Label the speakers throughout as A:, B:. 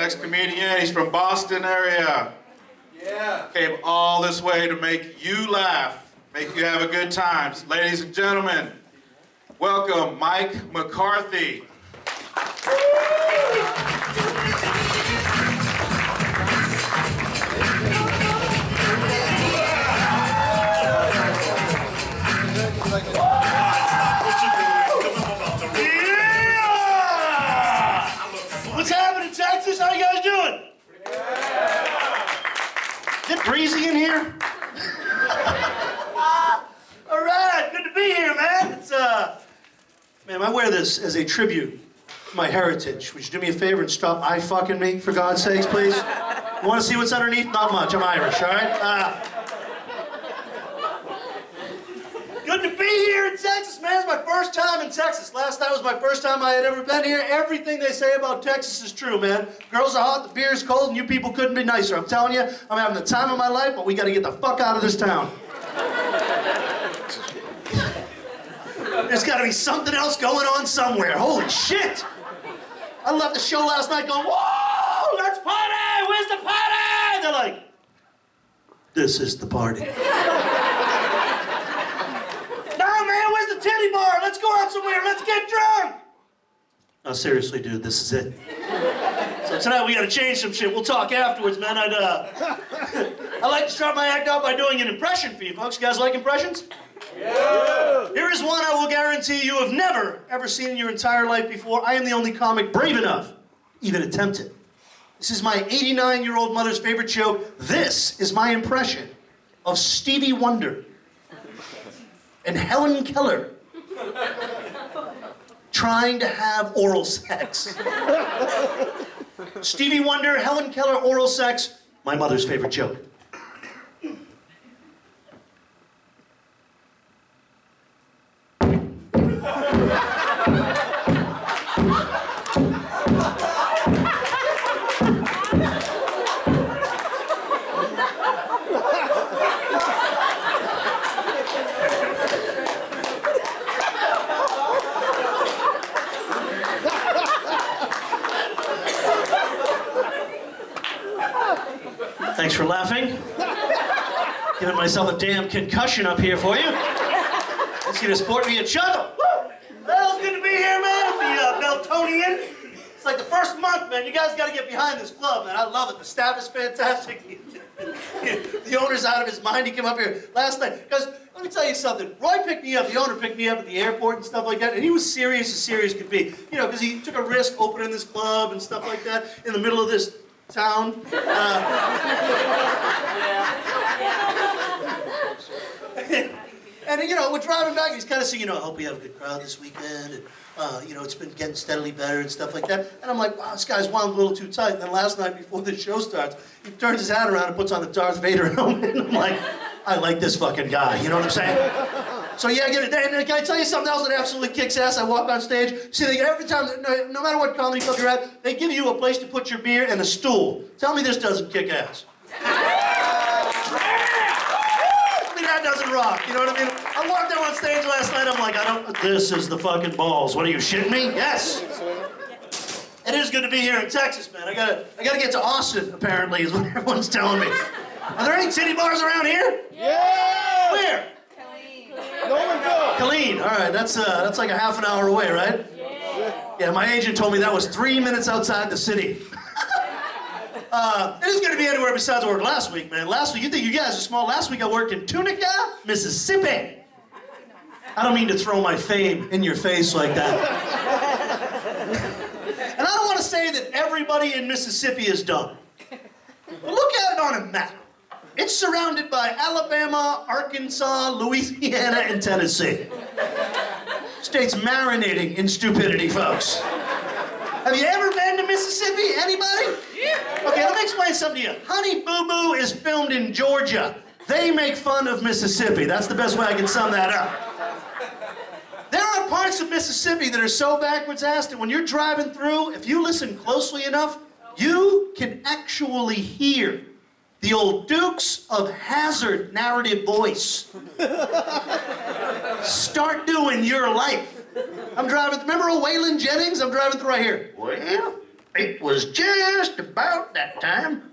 A: Next comedian, he's from Boston area.
B: Yeah.
A: Came all this way to make you laugh, make you have a good time. Ladies and gentlemen, welcome Mike McCarthy.
C: What's happening, Texas? How you guys doing? Is it breezy in here? All right, good to be here, man. It's man, I wear this as a tribute to my heritage. Would you do me a favor and stop fucking me, for God's sakes, please? You want to see what's underneath? Not much. I'm Irish, all right? Good to be here in Texas, man. It's my first time in Texas. Last night was my first time I had ever been here. Everything they say about Texas is true, man. Girls are hot, the beer is cold, and you people couldn't be nicer. I'm telling you, I'm having the time of my life, but we gotta get the fuck out of this town. There's gotta be something else going on somewhere. Holy shit! I left the show last night going, whoa, let's party! Where's the party? They're like, this is the party. Titty bar, let's go out somewhere, let's get drunk! No, seriously, dude, this is it. So tonight we gotta change some shit. We'll talk afterwards, man. I like to start my act out by doing an impression for you folks. You guys like impressions? Yeah! Here is one I will guarantee you have never, ever seen in your entire life before. I am the only comic brave enough, even attempt it. This is my 89-year-old mother's favorite joke. This is my impression of Stevie Wonder and Helen Keller trying to have oral sex. Stevie Wonder, Helen Keller, oral sex, my mother's favorite joke. Thanks for laughing. Giving myself a damn concussion up here for you. Let's get a sport me a chuckle. Woo! Well, it's good to be here, man, at the Beltonian. It's like the first month, man. You guys got to get behind this club, man. I love it. The staff is fantastic. The owner's out of his mind. He came up here last night. Because, let me tell you something. Roy picked me up. The owner picked me up at the airport and stuff like that. And he was serious as serious could be. You know, because he took a risk opening this club and stuff like that in the middle of this town. And, you know, we're driving back, he's kind of saying, you know, I hope we have a good crowd this weekend, and, you know, it's been getting steadily better and stuff like that. And I'm like, wow, this guy's wound a little too tight. And then last night, before the show starts, he turns his hat around and puts on the Darth Vader helmet. And I'm like, I like this fucking guy, you know what I'm saying? So yeah, and can I tell you something else that absolutely kicks ass? I walk on stage, see, they, every time, no matter what comedy club you're at, they give you a place to put your beer and a stool. Tell me this doesn't kick ass. That doesn't rock, you know what I mean? I walked out on stage last night, I'm like, this is the fucking balls. What, are you shitting me? Yes. It is good to be here in Texas, man. I gotta get to Austin, apparently, is what everyone's telling me. Are there any titty bars around here?
B: Yeah!
C: Where? Colleen, all right, that's like a half an hour away, right? Yeah, my agent told me that was 3 minutes outside the city. It isn't going to be anywhere besides where I worked last week, man. Last week, you think you guys are small. Last week I worked in Tunica, Mississippi. I don't mean to throw my fame in your face like that. And I don't want to say that everybody in Mississippi is dumb. But look at it on a map. It's surrounded by Alabama, Arkansas, Louisiana, and Tennessee. State's marinating in stupidity, folks. Have you ever been to Mississippi? Anybody? Yeah. Okay, let me explain something to you. Honey Boo Boo is filmed in Georgia. They make fun of Mississippi. That's the best way I can sum that up. There are parts of Mississippi that are so backwards ass that when you're driving through, if you listen closely enough, you can actually hear the old Dukes of Hazzard narrative voice start doing your life. I'm driving, remember old Waylon Jennings? I'm driving through right here. Well, It was just about that time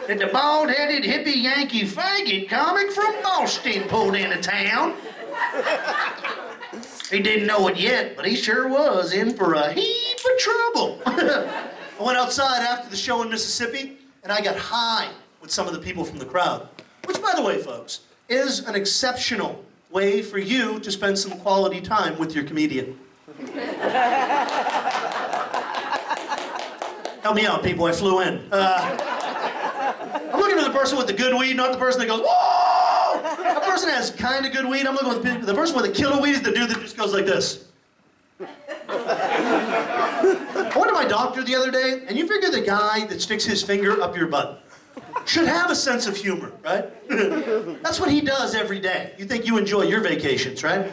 C: that the bald-headed hippie Yankee faggot comic from Boston pulled into town. He didn't know it yet, but he sure was in for a heap of trouble. I went outside after the show in Mississippi, and I got high with some of the people from the crowd. Which, by the way, folks, is an exceptional way for you to spend some quality time with your comedian. Help me out, people. I flew in. I'm looking for the person with the good weed, not the person that goes, whoa! That person has kind of good weed. I'm looking for the person with the killer weed is the dude that just goes like this. I went to my doctor the other day, and you figure the guy that sticks his finger up your butt should have a sense of humor, right? That's what he does every day. You think you enjoy your vacations, right?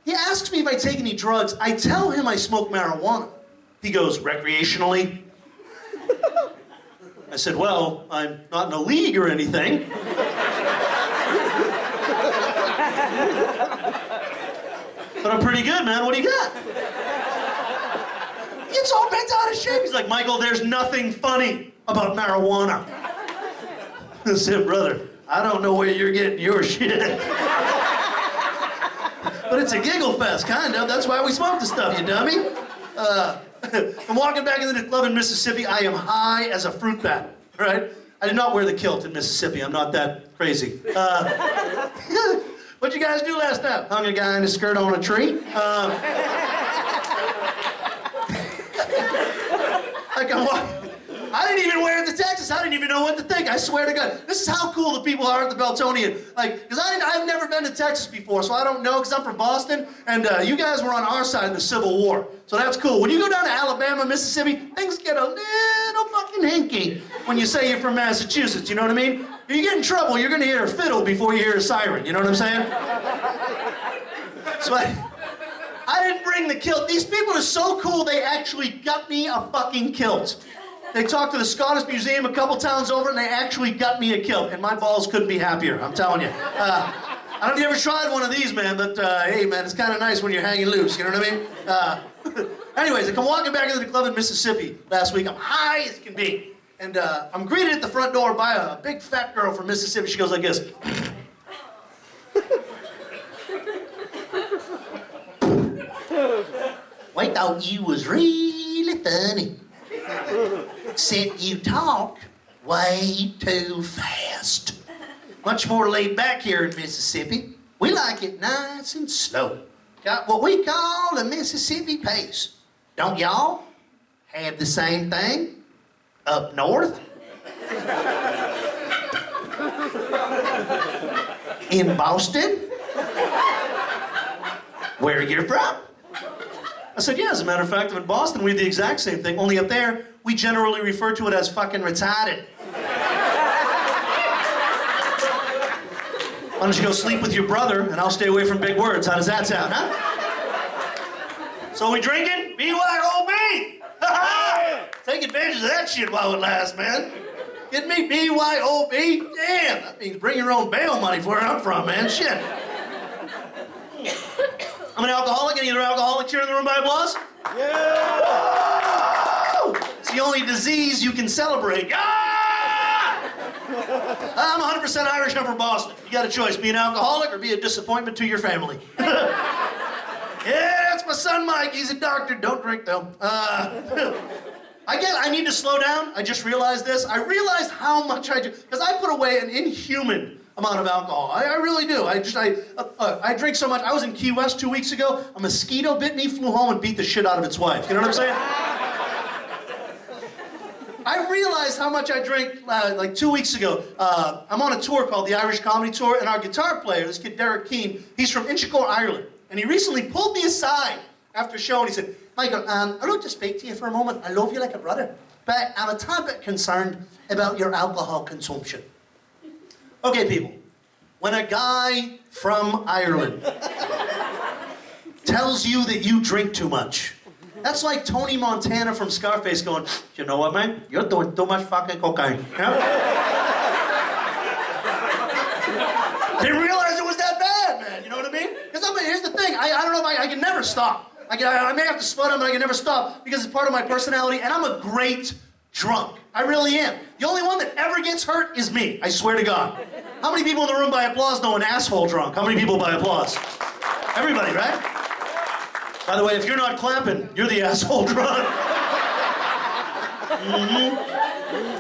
C: He asks me if I take any drugs. I tell him I smoke marijuana. He goes, recreationally? I said, well, I'm not in a league or anything. But I'm pretty good, man. What do you got? It's all bent out of shape. He's like, Michael, there's nothing funny about marijuana. I said, brother, I don't know where you're getting your shit. But it's a giggle fest, kind of. That's why we smoke the stuff, you dummy. I'm walking back into the club in Mississippi. I am high as a fruit bat, right? I did not wear the kilt in Mississippi. I'm not that crazy. What'd you guys do last night? Hung a guy in his skirt on a tree. I didn't even wear it to Texas. I didn't even know what to think. I swear to God. This is how cool the people are at the Beltonian. Like, because I've never been to Texas before, so I don't know, because I'm from Boston, and you guys were on our side in the Civil War. So that's cool. When you go down to Alabama, Mississippi, things get a little fucking hinky when you say you're from Massachusetts, you know what I mean? If you get in trouble, you're going to hear a fiddle before you hear a siren, you know what I'm saying? So I didn't bring the kilt. These people are so cool, they actually got me a fucking kilt. They talked to the Scottish Museum a couple towns over, and they actually got me a kilt, and my balls couldn't be happier, I'm telling you. I don't know if you ever tried one of these, man, but hey, man, it's kind of nice when you're hanging loose, you know what I mean? Anyways, I come walking back into the club in Mississippi last week. I'm high as can be, and I'm greeted at the front door by a big fat girl from Mississippi. She goes like this. We thought you was really funny. Except you talk way too fast. Much more laid back here in Mississippi. We like it nice and slow. Got what we call a Mississippi pace. Don't y'all have the same thing up north? In Boston? Where you're from? I said, yeah, as a matter of fact, in Boston, we have the exact same thing, only up there, we generally refer to it as fucking retarded. Why don't you go sleep with your brother, and I'll stay away from big words. How does that sound, huh? So we drinking? BYOB! Take advantage of that shit while it lasts, man. Get me? BYOB? Damn, that means bring your own bail money for where I'm from, man. Shit. I'm an alcoholic. Any other alcoholics here in the room by applause? Yeah! Woo! It's the only disease you can celebrate. Ah! I'm 100% Irish. I'm from Boston. You got a choice: be an alcoholic or be a disappointment to your family. Yeah, that's my son Mike. He's a doctor. Don't drink though. I need to slow down. I just realized this. I realized how much I do, because I put away an inhuman amount of alcohol. I really do. I drink so much. I was in Key West 2 weeks ago. A mosquito bit me, flew home, and beat the shit out of its wife. You know what I'm saying? I realized how much I drank like 2 weeks ago. I'm on a tour called the Irish Comedy Tour, and our guitar player, this kid Derek Keane, he's from Inchicore, Ireland. And he recently pulled me aside after a show, and he said, Michael, I'd like to speak to you for a moment. I love you like a brother, but I'm a tad bit concerned about your alcohol consumption. Okay, people, when a guy from Ireland tells you that you drink too much, that's like Tony Montana from Scarface going, you know what, man? You're doing too much fucking cocaine. You know? I didn't realize it was that bad, man. You know what I mean? Because here's the thing. I don't know if I can never stop. I may have to spud them, but I can never stop because it's part of my personality, and I'm a great drunk. I really am. The only one that ever gets hurt is me, I swear to God. How many people in the room by applause know an asshole drunk? How many people by applause? Everybody, right? By the way, if you're not clapping, you're the asshole drunk.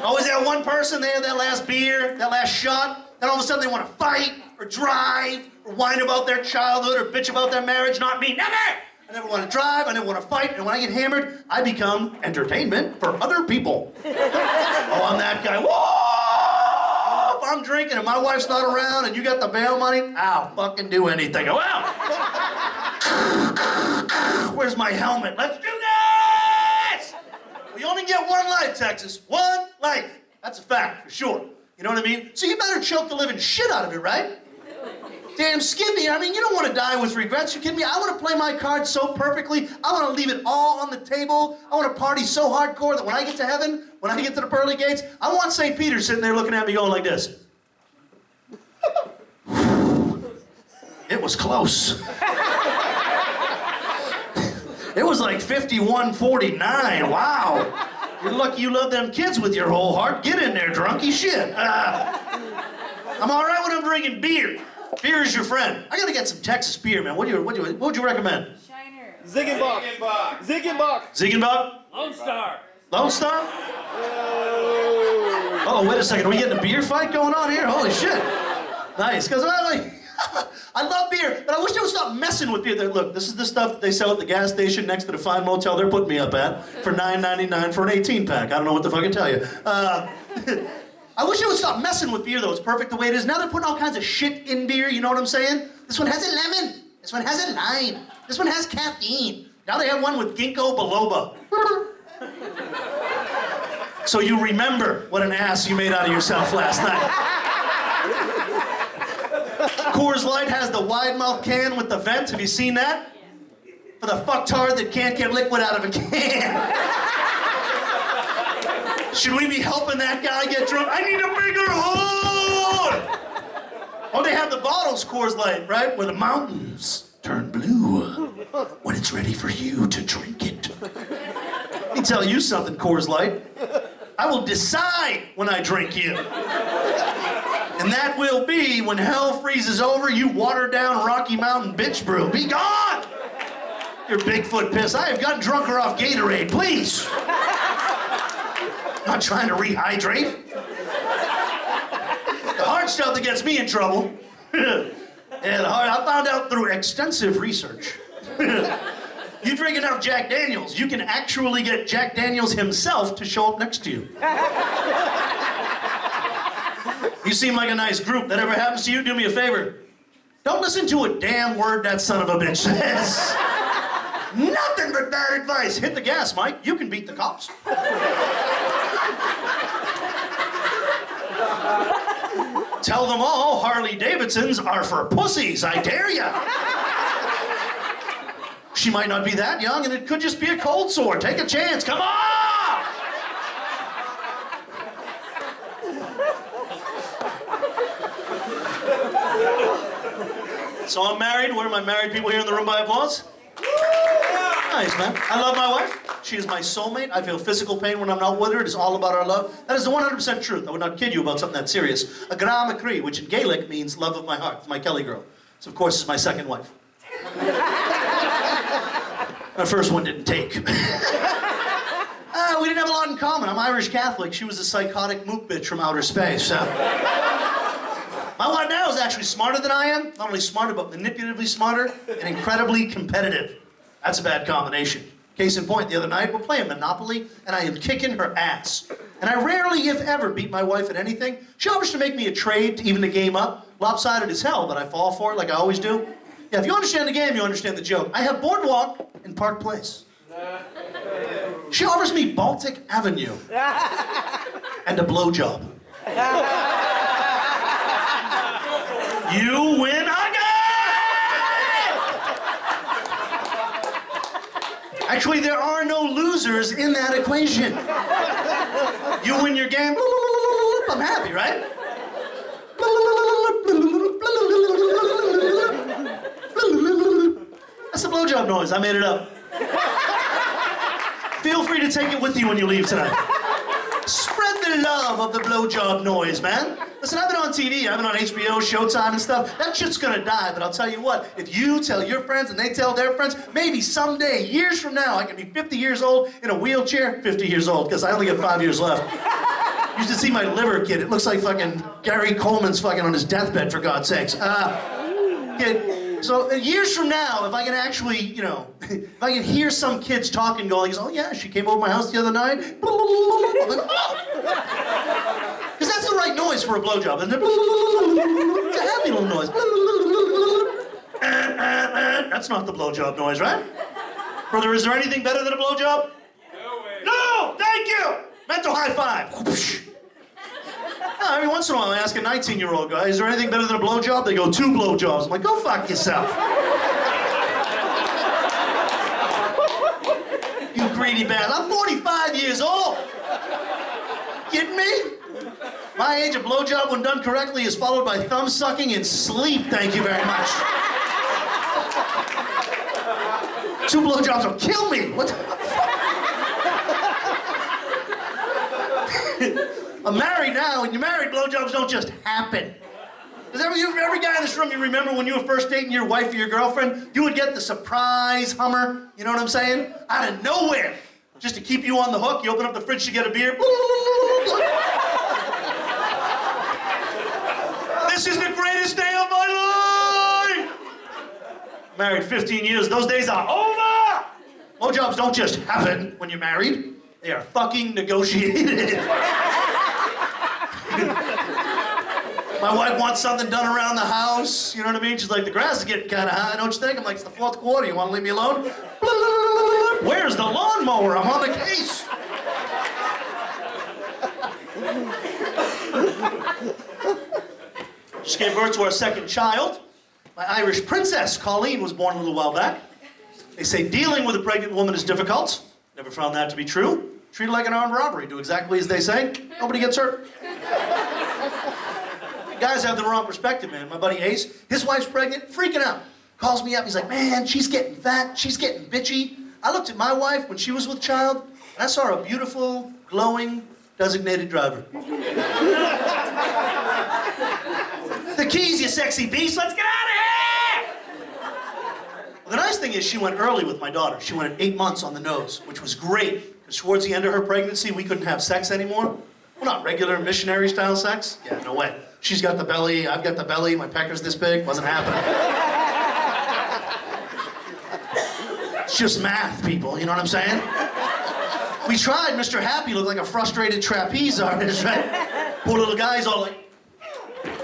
C: Always that one person, they have that last beer, that last shot, and all of a sudden they want to fight, or drive, or whine about their childhood, or bitch about their marriage. Not me, never! I never want to drive, I never want to fight, and when I get hammered, I become entertainment for other people. Oh, I'm that guy. Whoa! If I'm drinking and my wife's not around and you got the bail money, I'll fucking do anything. Well, where's my helmet? Let's do this! We only get one life, Texas. One life. That's a fact, for sure. You know what I mean? So you better choke the living shit out of it, right? Damn Skippy, I mean, you don't want to die with regrets. You kidding me? I want to play my cards so perfectly. I want to leave it all on the table. I want to party so hardcore that when I get to heaven, when I get to the pearly gates, I want St. Peter sitting there looking at me going like this. It was close. It was like 51-49. Wow. You're lucky you love them kids with your whole heart. Get in there, drunky shit. I'm all right when I'm drinking beer. Beer is your friend. I gotta get some Texas beer, man. What would you recommend?
D: Shiner.
B: Ziegenbock.
C: Ziegenbock?
D: Lone Star.
C: Lone Star? Oh, wait a second. Are we getting a beer fight going on here? Holy shit. Nice. Because I love beer, but I wish they would stop messing with beer. Look, this is the stuff that they sell at the gas station next to the fine motel they're putting me up at for $9.99 for an 18-pack. I don't know what to fucking tell you. I wish they would stop messing with beer, though. It's perfect the way it is. Now they're putting all kinds of shit in beer, you know what I'm saying? This one has a lemon. This one has a lime. This one has caffeine. Now they have one with ginkgo biloba. So you remember what an ass you made out of yourself last night. Coors Light has the wide mouth can with the vent. Have you seen that? For the fucktard that can't get liquid out of a can. Should we be helping that guy get drunk? I need a bigger hood! Oh, they have the bottles, Coors Light, right? Where the mountains turn blue when it's ready for you to drink it. Let me tell you something, Coors Light. I will decide when I drink you. And that will be when hell freezes over, you water down Rocky Mountain bitch brew. Be gone! Your Bigfoot piss. I have gotten drunker off Gatorade, please. Not trying to rehydrate. The hard stuff that gets me in trouble. I found out through extensive research. You drink enough Jack Daniels, you can actually get Jack Daniels himself to show up next to you. You seem like a nice group. That ever happens to you, do me a favor. Don't listen to a damn word that son of a bitch says. Nothing but bad advice. Hit the gas, Mike. You can beat the cops. Tell them all Harley Davidsons are for pussies. I dare ya. She might not be that young, and it could just be a cold sore. Take a chance. Come on! So I'm married. Where are my married people here in the room by applause? Nice, man. I love my wife. She is my soulmate. I feel physical pain when I'm not with her. It is all about our love. That is the 100% truth. I would not kid you about something that serious. A Gra Macri, which in Gaelic means love of my heart. It's my Kelly girl. So, of course, is my second wife. My first one didn't take. We didn't have a lot in common. I'm Irish Catholic. She was a psychotic mook bitch from outer space. My wife now is actually smarter than I am. Not only smarter, but manipulatively smarter and incredibly competitive. That's a bad combination. Case in point, the other night, we're playing Monopoly, and I am kicking her ass. And I rarely, if ever, beat my wife at anything. She offers to make me a trade to even the game up. Lopsided as hell, but I fall for it like I always do. Yeah, if you understand the game, you understand the joke. I have Boardwalk in Park Place. She offers me Baltic Avenue and a blowjob. You win again! Actually, there are no losers in that equation. You win your game, I'm happy, right? That's the blowjob noise. I made it up. Feel free to take it with you when you leave tonight. Spread the love of the blowjob noise, man. Listen, I've been on TV, I've been on HBO, Showtime and stuff. That shit's gonna die, but I'll tell you what, if you tell your friends and they tell their friends, maybe someday, years from now, I can be 50 years old in a wheelchair. 50 years old, because I only got 5 years left. You should see my liver, kid. It looks like fucking Gary Coleman's fucking on his deathbed, for God's sakes. Kid, so years from now, if I can actually, you know, if I can hear some kids talking, going, oh yeah, she came over my house the other night. Because that's the right noise for a blowjob, isn't it? It's a happy little noise. That's not the blowjob noise, right? Brother, is there anything better than a blowjob? No, thank you! Mental high five. Every once in a while, I ask a 19-year-old guy, is there anything better than a blowjob? They go, 2 blowjobs. I'm like, go fuck yourself. You greedy bastard. I'm 45 years old. Kidding me? My age, a blowjob, when done correctly, is followed by thumb sucking and sleep. Thank you very much. 2 blowjobs will kill me. What the fuck? I'm married now, and you're married, blowjobs don't just happen. Does every guy in this room, you remember when you were first dating your wife or your girlfriend, you would get the surprise Hummer, you know what I'm saying? Out of nowhere. Just to keep you on the hook, you open up the fridge to get a beer. This is the greatest day of my life! Married 15 years, those days are over! Blowjobs don't just happen when you're married. They are fucking negotiated. My wife wants something done around the house, you know what I mean? She's like, the grass is getting kind of high, don't you think? I'm like, it's the 4th quarter, you want to leave me alone? Where's the lawnmower? I'm on the case. She gave birth to our 2nd child. My Irish princess, Colleen, was born a little while back. They say dealing with a pregnant woman is difficult. Never found that to be true. Treat it like an armed robbery. Do exactly as they say. Nobody gets hurt. Guys have the wrong perspective, man. My buddy Ace, his wife's pregnant, freaking out. Calls me up, he's like, man, she's getting fat, she's getting bitchy. I looked at my wife when she was with child, and I saw a beautiful, glowing, designated driver. The keys, you sexy beast, let's get out of here! Well, the nice thing is she went early with my daughter. She went at 8 months on the nose, which was great. Because towards the end of her pregnancy, we couldn't have sex anymore. Well, not regular missionary-style sex. Yeah, no way. She's got the belly, I've got the belly, my pecker's this big. Wasn't happening. It's just math, people, you know what I'm saying? We tried. Mr. Happy looked like a frustrated trapeze artist, right? Poor little guy's all like... You're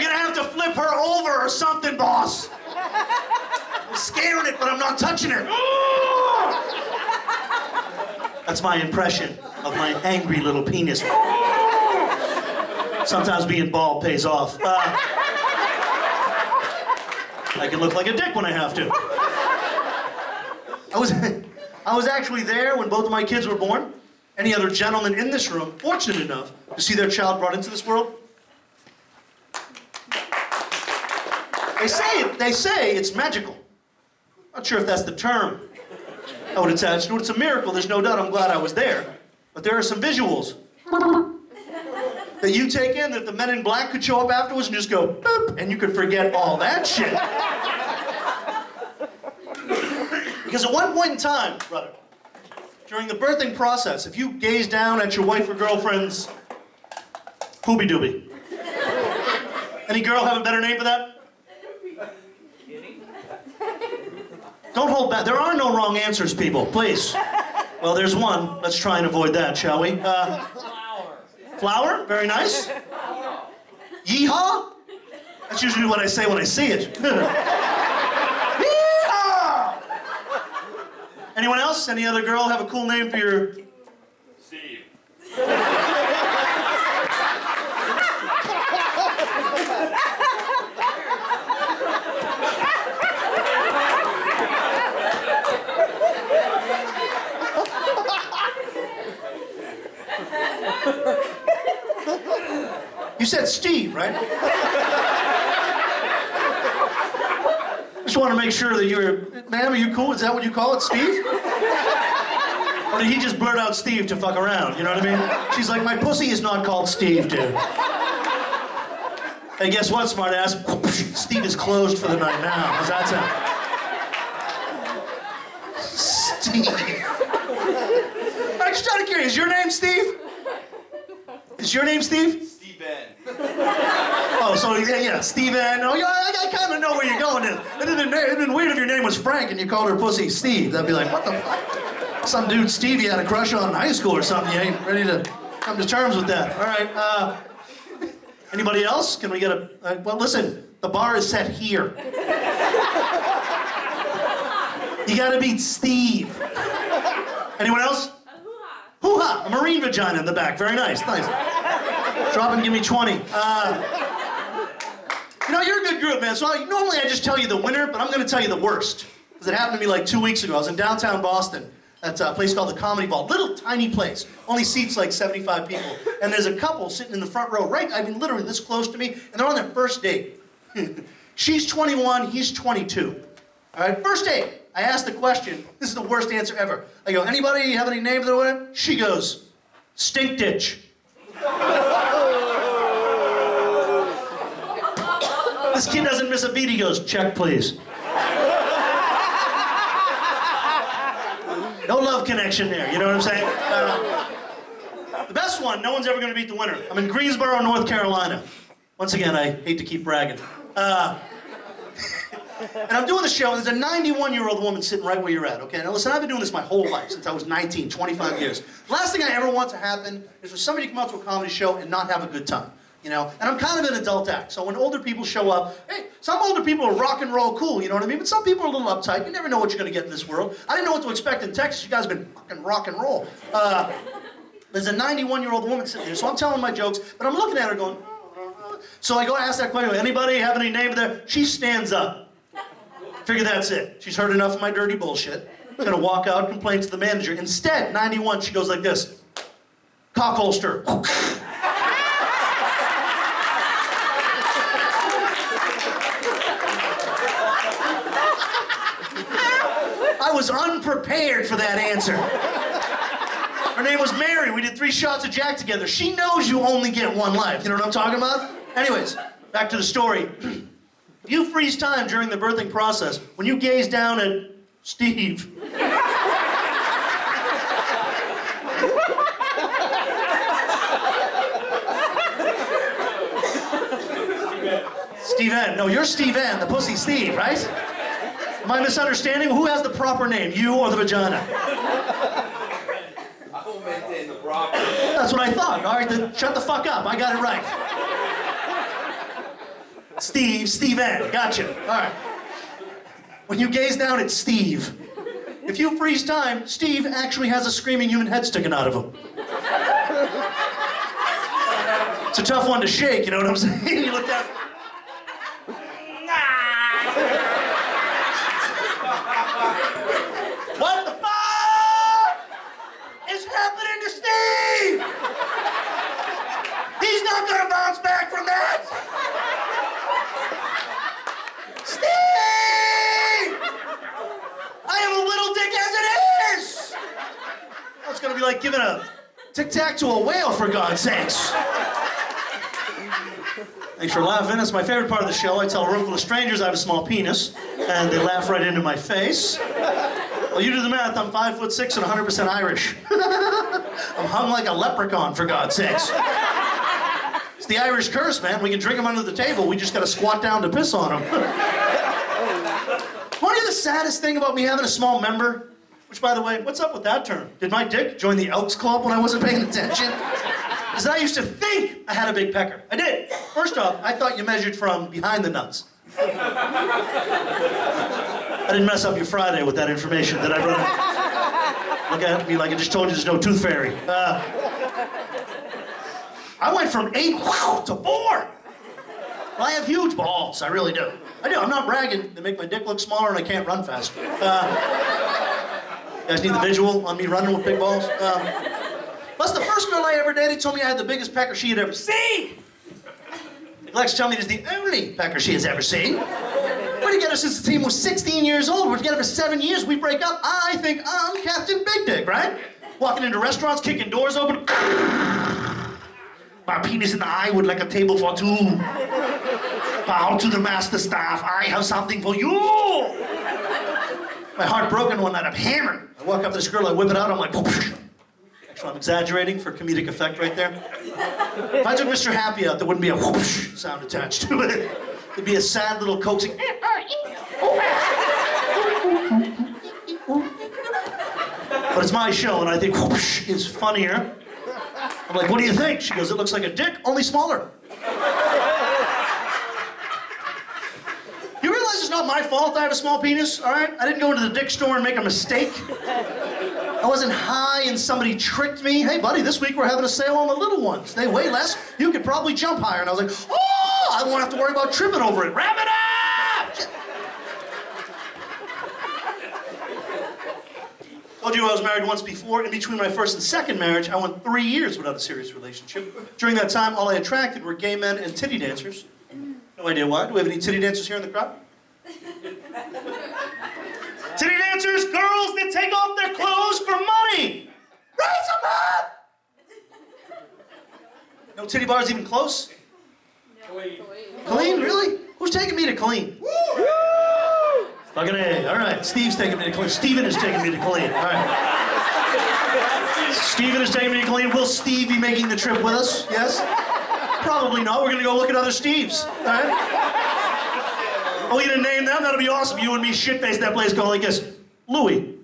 C: gonna have to flip her over or something, boss. I'm scaring it, but I'm not touching her. That's my impression of my angry little penis. Sometimes being bald pays off. I can look like a dick when I have to. I was actually there when both of my kids were born. Any other gentleman in this room fortunate enough to see their child brought into this world? They say it's magical. Not sure if that's the term I would attach to it. It's a miracle, there's no doubt. I'm glad I was there. But there are some visuals that you take in that the men in black could show up afterwards and just go, boop, and you could forget all that shit. Because at one point in time, brother, during the birthing process, if you gaze down at your wife or girlfriend's poobie-doobie, any girl have a better name for that? Don't hold back. There are no wrong answers, people. Please. Well, there's one. Let's try and avoid that, shall we?
B: Flower.
C: Flower? Very nice. Yeehaw? That's usually what I say when I see it. Yeehaw! Anyone else? Any other girl have a cool name for your...
A: Steve.
C: You said Steve, right? just want to make sure that ma'am, are you cool? Is that what you call it, Steve? Or did he just blurt out Steve to fuck around? You know what I mean? She's like, my pussy is not called Steve, dude. Hey, guess what, smartass? Steve is closed for the night now. How's that sound? Steve. I'm just out of curiosity. Is your name Steve? Is your name Steve?
B: Steven.
C: Oh, so yeah, Steven. Oh, yeah, I kind of know where you're going. It'd have been weird if your name was Frank and you called her pussy Steve. That'd be like, what the fuck? Some dude Steve you had a crush on in high school or something. You ain't ready to come to terms with that. All right. Anybody else? Can we get a... well, listen. The bar is set here. You gotta beat Steve. Anyone else? Hoo-ha. A marine vagina in the back. Very nice. Nice. Drop and give me 20. You know, you're a good group, man. So normally I just tell you the winner, but I'm going to tell you the worst. Because it happened to me like 2 weeks ago. I was in downtown Boston at a place called the Comedy Vault. Little tiny place. Only seats like 75 people. And there's a couple sitting in the front row, literally this close to me, and they're on their first date. She's 21, he's 22. All right, first date. I asked the question. This is the worst answer ever. I go, anybody have any name for the winner? She goes, Stink Ditch. This kid doesn't miss a beat. He goes, check, please. No love connection there. You know what I'm saying? The best one, no one's ever going to beat the winner. I'm in Greensboro, North Carolina. Once again, I hate to keep bragging. And I'm doing the show, and there's a 91-year-old woman sitting right where you're at, okay? Now listen, I've been doing this my whole life, since I was 19, 25 years. The last thing I ever want to happen is for somebody to come out to a comedy show and not have a good time, you know? And I'm kind of an adult act, so when older people show up, hey, some older people are rock and roll cool, you know what I mean? But some people are a little uptight. You never know what you're going to get in this world. I didn't know what to expect in Texas. You guys have been fucking rock and roll. There's a 91-year-old woman sitting there, so I'm telling my jokes, but I'm looking at her going, so I go ask that question, anybody have any name there? She stands up. Figure that's it. She's heard enough of my dirty bullshit. Gonna walk out, complain to the manager. Instead, 91, she goes like this. Cock holster. I was unprepared for that answer. Her name was Mary. We did 3 shots of Jack together. She knows you only get one life. You know what I'm talking about? Anyways, back to the story. If you freeze time during the birthing process, when you gaze down at Steve, Steven. No, you're Steven, the pussy Steve, right? Am I misunderstanding? Who has the proper name, you or the vagina?
B: I will maintain the proper.
C: That's what I thought. All right, then shut the fuck up. I got it right. Steven, gotcha. All right. When you gaze down at Steve, if you freeze time, Steve actually has a screaming human head sticking out of him. It's a tough one to shake, you know what I'm saying? You look down. What the fuck is happening to Steve? He's not gonna bounce back from that. Steve! I have a little dick as it is! Oh, it's gonna be like giving a tic-tac to a whale, for God's sakes. Thanks for laughing. That's my favorite part of the show. I tell a room full of strangers I have a small penis, and they laugh right into my face. Well, you do the math. I'm 5'6" and 100% Irish. I'm hung like a leprechaun, for God's sakes. It's the Irish curse, man. We can drink them under the table. We just gotta squat down to piss on them. Want to hear the saddest thing about me having a small member? Which, by the way, what's up with that term? Did my dick join the Elks Club when I wasn't paying attention? Because I used to think I had a big pecker. I did. First off, I thought you measured from behind the nuts. I didn't mess up your Friday with that information, did I, brother? Look at me like I just told you there's no tooth fairy. I went from 8 to 4. Well, I have huge balls, I really do. I do, I'm not bragging. They make my dick look smaller and I can't run faster. You guys need the visual on me running with big balls? Plus, the first girl I ever dated told me I had the biggest pecker she had ever seen. Lex tell me it's the only pecker she has ever seen. We're together since the team was 16 years old. We're together for 7 years. We break up. I think I'm Captain Big Dick, right? Walking into restaurants, kicking doors open. My penis in the eye would like a table for two. Bow to the master staff. I have something for you. My heart broken one night. I'm hammered. I walk up to this girl. I whip it out. I'm like, whoosh. Actually, I'm exaggerating for comedic effect right there. If I took Mr. Happy out, there wouldn't be a whoosh sound attached to it. It'd be a sad little coaxing. But it's my show, and I think whoosh is funnier. I'm like, what do you think? She goes, it looks like a dick, only smaller. You realize it's not my fault I have a small penis, all right? I didn't go into the dick store and make a mistake. I wasn't high and somebody tricked me. Hey, buddy, this week we're having a sale on the little ones. They weigh less. You could probably jump higher. And I was like, oh, I won't have to worry about tripping over it. Wrap it up! Told you I was married once before. In between my first and second marriage, I went 3 years without a serious relationship. During that time, all I attracted were gay men and titty dancers. No idea why. Do we have any titty dancers here in the crowd? Titty dancers, girls that take off their clothes for money. Raise them up! No titty bars even close?
B: Clean.
C: Clean, really? Who's taking me to clean? Woo! Fucking A. All right, Steve's taking me to clean. Steven is taking me to clean. All right. Steven is taking me to clean. Will Steve be making the trip with us? Yes? Probably not. We're gonna go look at other Steves. All right? Oh, you didn't name them? That'll be awesome. You and me shit-faced that place going like this. Louie.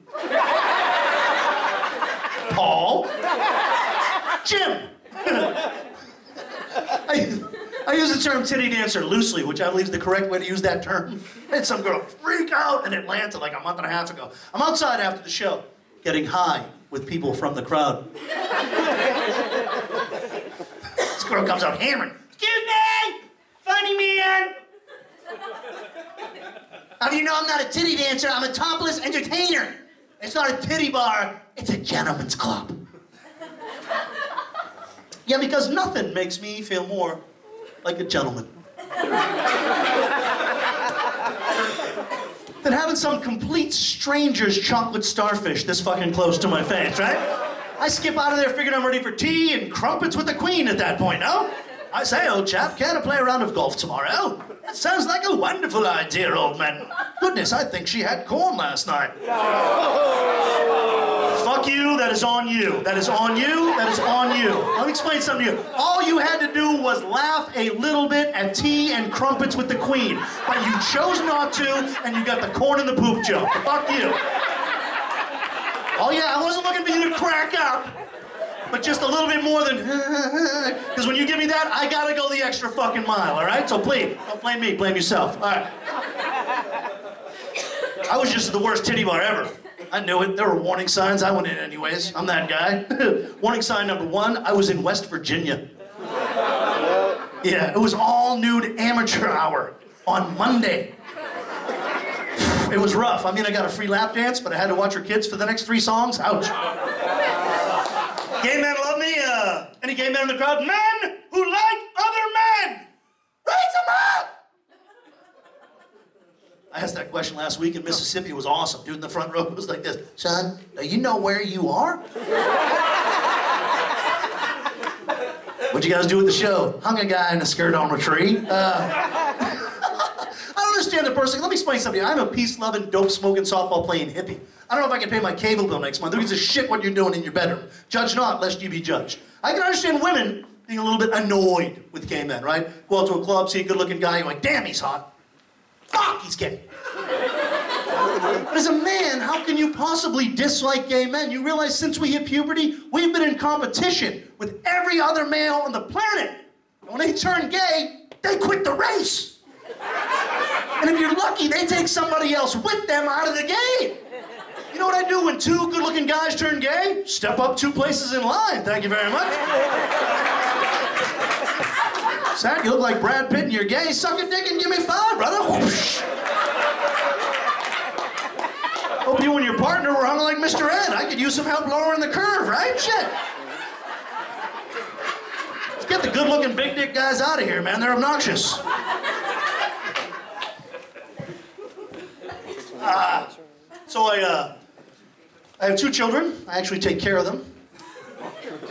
C: Paul. Jim. I use the term titty dancer loosely, which I believe is the correct way to use that term. I had some girl freak out in Atlanta like a month and a half ago. I'm outside after the show, getting high with people from the crowd. This girl comes out hammering. Excuse me, funny man. How do you know I'm not a titty dancer? I'm a topless entertainer. It's not a titty bar, it's a gentleman's club. Yeah, because nothing makes me feel more like a gentleman than having some complete stranger's chocolate starfish this fucking close to my face, right? I skip out of there figuring I'm ready for tea and crumpets with the queen at that point, no? I say, old chap, care to play a round of golf tomorrow? That sounds like a wonderful idea, old man. Goodness, I think she had corn last night. Fuck you, that is on you. That is on you, that is on you. Let me explain something to you. All you had to do was laugh a little bit at tea and crumpets with the queen. But you chose not to, and you got the corn in the poop joke. Fuck you. Oh yeah, I wasn't looking for you to crack up, but just a little bit more than, because when you give me that, I gotta go the extra fucking mile, all right? So please, don't blame me, blame yourself, all right? I was just at the worst titty bar ever. I knew it. There were warning signs. I went in anyways. I'm that guy. Warning sign number 1, I was in West Virginia. Yeah, it was all nude amateur hour on Monday. It was rough. I mean, I got a free lap dance, but I had to watch her kids for the next 3 songs. Ouch. Gay men love me. Any gay men in the crowd? Men who like other men. Raise them up! I asked that question last week in Mississippi. It was awesome. Dude in the front row was like this. Son, do you know where you are? What'd you guys do at the show? Hung a guy in a skirt on a tree. I don't understand the person. Let me explain something. I'm a peace-loving, dope-smoking, softball-playing hippie. I don't know if I can pay my cable bill next month. Who gives a shit what you're doing in your bedroom? Judge not, lest you be judged. I can understand women being a little bit annoyed with gay men, right? Go out to a club, see a good-looking guy, you're like, damn, he's hot. Fuck, he's gay. But as a man, how can you possibly dislike gay men? You realize since we hit puberty, we've been in competition with every other male on the planet. And when they turn gay, they quit the race. And if you're lucky, they take somebody else with them out of the game. You know what I do when 2 good-looking guys turn gay? Step up 2 places in line. Thank you very much. Zach, you look like Brad Pitt and you're gay. Suck a dick and give me 5, brother. Whoosh. Hope you and your partner were hung like Mr. Ed. I could use some help lowering the curve, right? Shit. Let's get the good-looking big dick guys out of here, man. They're obnoxious. So I have 2 children. I actually take care of them.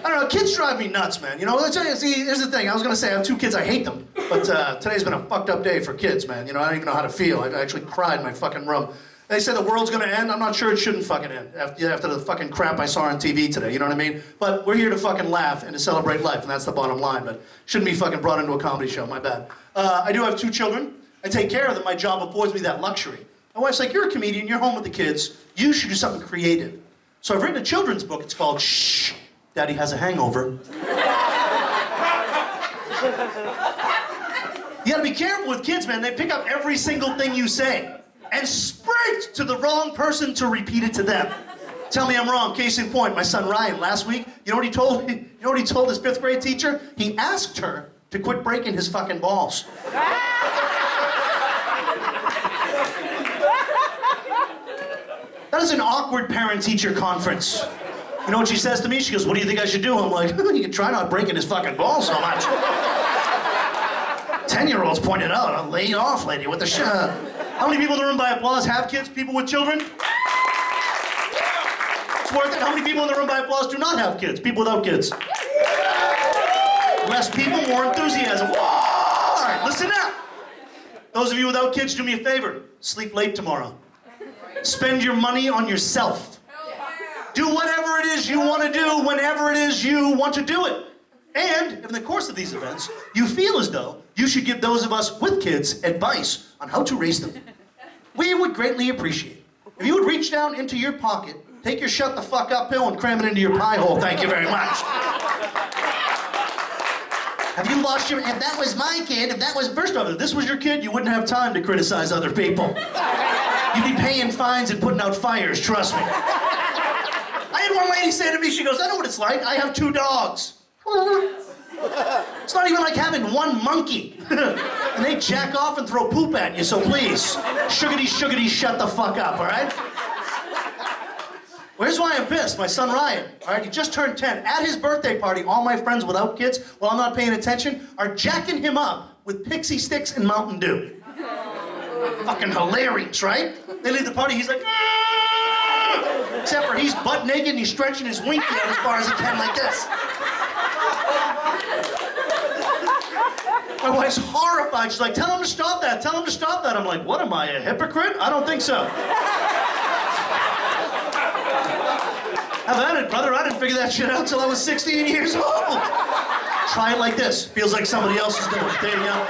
C: I don't know, kids drive me nuts, man. You know, see, here's the thing. I was gonna say I have 2 kids, I hate them. But today's been a fucked up day for kids, man. You know, I don't even know how to feel. I actually cried in my fucking room. They said the world's gonna end. I'm not sure it shouldn't fucking end after the fucking crap I saw on TV today, you know what I mean? But we're here to fucking laugh and to celebrate life, and that's the bottom line. But shouldn't be fucking brought into a comedy show, my bad. I do have 2 children. I take care of them. My job affords me that luxury. My wife's like, you're a comedian, you're home with the kids. You should do something creative. So I've written a children's book. It's called Shh, Daddy Has a Hangover. You gotta be careful with kids, man. They pick up every single thing you say and sprint to the wrong person to repeat it to them. Tell me I'm wrong. Case in point, my son Ryan, last week, you know what he told me? You know what he told his 5th grade teacher? He asked her to quit breaking his fucking balls. That is an awkward parent-teacher conference. You know what she says to me? She goes, what do you think I should do? I'm like, you can try not breaking his fucking balls so much. 10-year-olds pointed out, I'll lay off, lady, with the shit. How many people in the room by applause have kids? People with children? It's worth it. How many people in the room by applause do not have kids? People without kids? Less people, more enthusiasm. Whoa! All right, listen up. Those of you without kids, do me a favor. Sleep late tomorrow. Spend your money on yourself. Do whatever it is you want to do whenever it is you want to do it. And if in the course of these events, you feel as though you should give those of us with kids advice on how to raise them, we would greatly appreciate it if you would reach down into your pocket, take your shut the fuck up pill and cram it into your pie hole. Thank you very much. Have you lost your... If that was my kid, if that was... First off, if this was your kid, you wouldn't have time to criticize other people. You'd be paying fines and putting out fires, trust me. I had one lady say to me, she goes, I know what it's like. I have 2 dogs. It's not even like having 1 monkey. And they jack off and throw poop at you, so please, sugarty, shut the fuck up, all right? Well, here's why I'm pissed. My son Ryan, all right, he just turned 10. At his birthday party, all my friends without kids, while I'm not paying attention, are jacking him up with pixie sticks and Mountain Dew. Fucking hilarious, right? They leave the party, he's like, "Ah!" Except for he's butt naked and he's stretching his winky out as far as he can like this. My wife's horrified. She's like, tell him to stop that, tell him to stop that. I'm like, what am I, a hypocrite? I don't think so. Have at it, brother. I didn't figure that shit out until I was 16 years old. Try it like this. Feels like somebody else is doing it. There you go.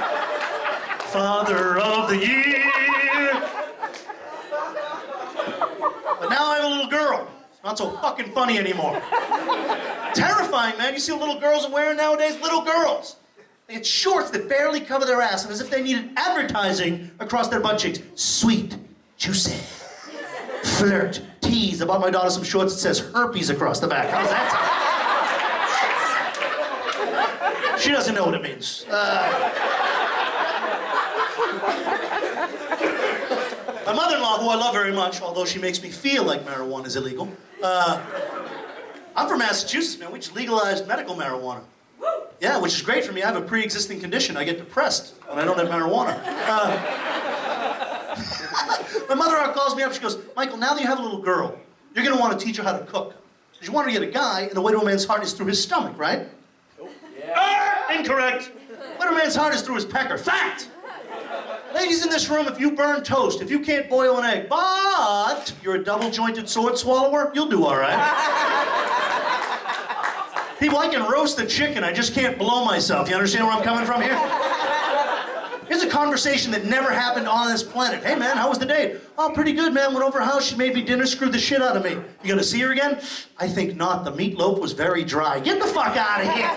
C: Father of the Year. But now I have a little girl. It's not so fucking funny anymore. Terrifying, man. You see what little girls are wearing nowadays? Little girls. They get shorts that barely cover their ass, and as if they needed advertising across their butt cheeks. Sweet, juicy, flirt, tease. I bought my daughter some shorts that says herpes across the back. How's that sound? She doesn't know what it means. My mother-in-law, who I love very much, although she makes me feel like marijuana is illegal. I'm from Massachusetts, man. We just legalized medical marijuana. Yeah, which is great for me. I have a pre-existing condition. I get depressed when I don't have marijuana. My mother-in-law calls me up. She goes, Michael, now that you have a little girl, you're going to want to teach her how to cook. Because you want her to get a guy, and the way to a man's heart is through his stomach, right? Yeah. Incorrect. The way to a man's heart is through his pecker. Fact! Ladies in this room, if you burn toast, if you can't boil an egg, but you're a double-jointed sword swallower, you'll do all right. People, I can roast a chicken, I just can't blow myself. You understand where I'm coming from here? Here's a conversation that never happened on this planet. Hey, man, how was the date? Oh, pretty good, man. Went over her house, she made me dinner, screwed the shit out of me. You gonna see her again? I think not. The meatloaf was very dry. Get the fuck out of here.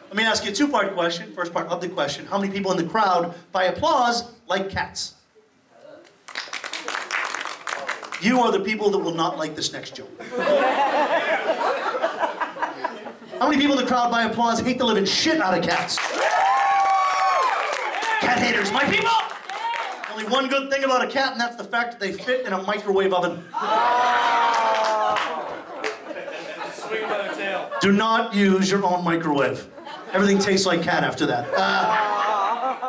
C: Let me ask you a 2-part question. First part of the question, how many people in the crowd, by applause, like cats? You are the people that will not like this next joke. How many people in the crowd, by applause, hate the living shit out of cats? Cat haters, my people! Only one good thing about a cat, and that's the fact that they fit in a microwave oven.
B: Swing by the tail.
C: Do not use your own microwave. Everything tastes like cat after that.